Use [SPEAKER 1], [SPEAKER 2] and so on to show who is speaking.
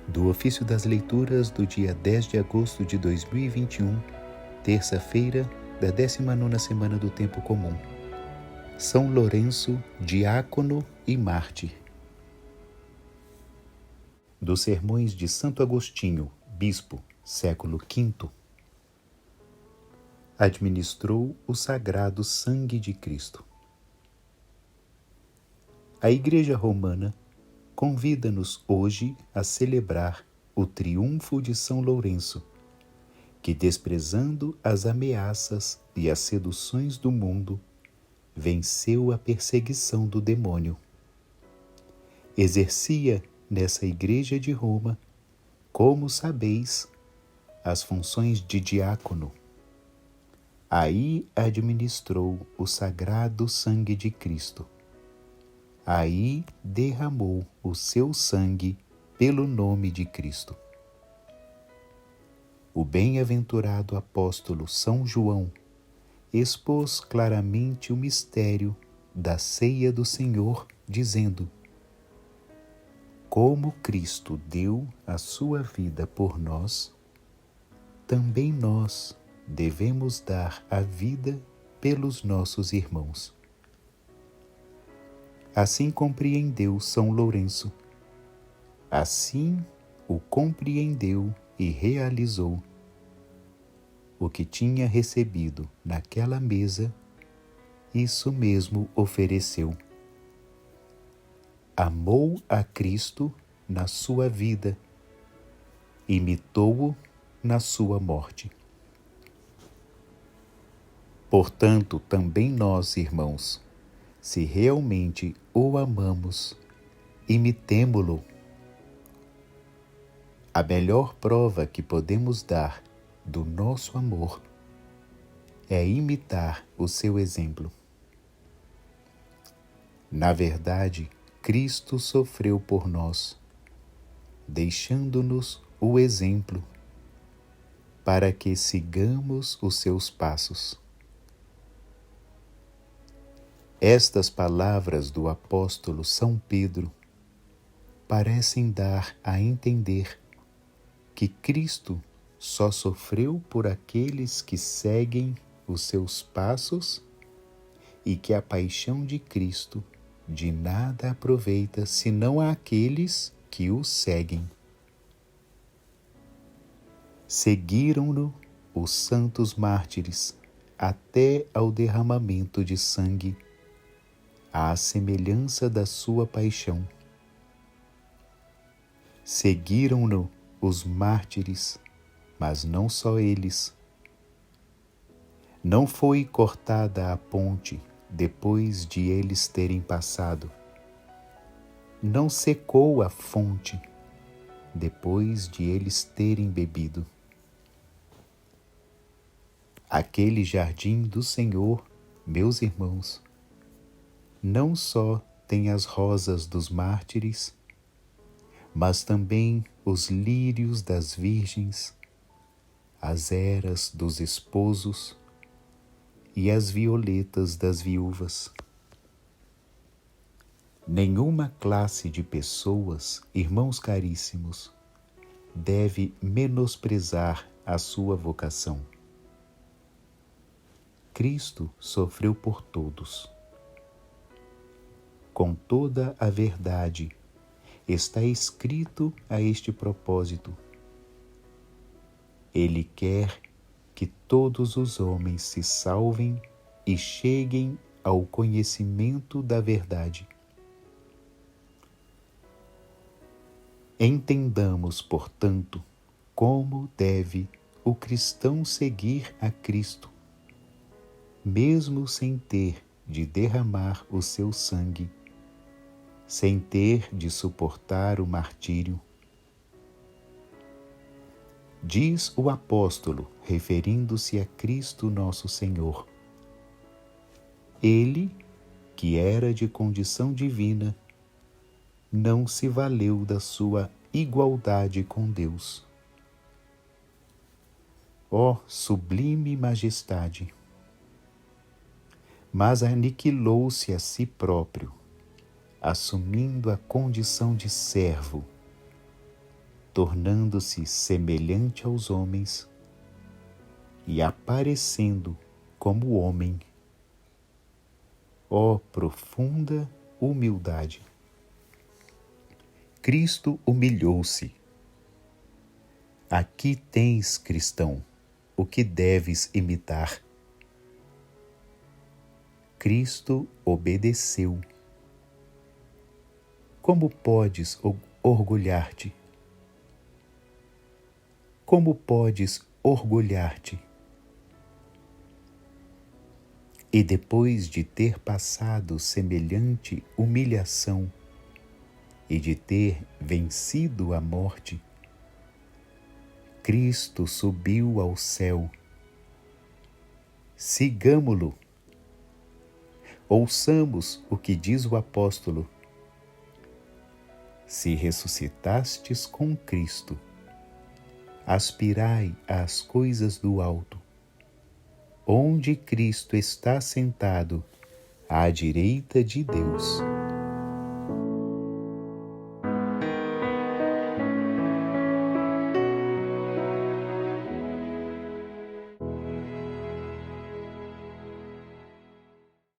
[SPEAKER 1] Do ofício das leituras do dia 10 de agosto de 2021, terça-feira da 19ª semana do Tempo Comum. São Lourenço, diácono e mártir. Dos Sermões de Santo Agostinho, bispo, século V. Administrou o sagrado sangue de Cristo. A Igreja Romana convida-nos hoje a celebrar o triunfo de São Lourenço, que, desprezando as ameaças e as seduções do mundo, venceu a perseguição do demônio. Exercia nessa Igreja de Roma, como sabeis, as funções de diácono. Aí administrou o sagrado sangue de Cristo. Aí derramou o seu sangue pelo nome de Cristo. O bem-aventurado apóstolo São João expôs claramente o mistério da ceia do Senhor, dizendo: como Cristo deu a sua vida por nós, também nós devemos dar a vida pelos nossos irmãos. Assim compreendeu São Lourenço. Assim o compreendeu e realizou. O que tinha recebido naquela mesa, isso mesmo ofereceu. Amou a Cristo na sua vida, imitou-o na sua morte. Portanto, também nós, irmãos, se realmente o amamos, imitemo-lo. A melhor prova que podemos dar do nosso amor é imitar o seu exemplo. Na verdade, Cristo sofreu por nós, deixando-nos o exemplo para que sigamos os seus passos. Estas palavras do apóstolo São Pedro parecem dar a entender que Cristo só sofreu por aqueles que seguem os seus passos e que a paixão de Cristo de nada aproveita senão àqueles que o seguem. Seguiram-no os santos mártires até ao derramamento de sangue, à semelhança da sua paixão. Seguiram-no os mártires, mas não só eles. Não foi cortada a ponte depois de eles terem passado. Não secou a fonte depois de eles terem bebido. Aquele jardim do Senhor, meus irmãos, não só tem as rosas dos mártires, mas também os lírios das virgens, as eras dos esposos e as violetas das viúvas. Nenhuma classe de pessoas, irmãos caríssimos, deve menosprezar a sua vocação. Cristo sofreu por todos. Com toda a verdade, está escrito a este propósito: Ele quer que todos os homens se salvem e cheguem ao conhecimento da verdade. Entendamos, portanto, como deve o cristão seguir a Cristo, mesmo sem ter de derramar o seu sangue, sem ter de suportar o martírio. Diz o apóstolo, referindo-se a Cristo nosso Senhor: Ele, que era de condição divina, não se valeu da sua igualdade com Deus. Ó sublime majestade! Mas aniquilou-se a si próprio, assumindo a condição de servo, tornando-se semelhante aos homens e aparecendo como homem. Ó profunda humildade! Cristo humilhou-se. Aqui tens, cristão, o que deves imitar. Cristo obedeceu. Como podes orgulhar-te? Como podes orgulhar-te? E depois de ter passado semelhante humilhação e de ter vencido a morte, Cristo subiu ao céu. Sigamo-lo. Ouçamos o que diz o apóstolo: se ressuscitastes com Cristo, aspirai às coisas do alto, onde Cristo está sentado à direita de Deus.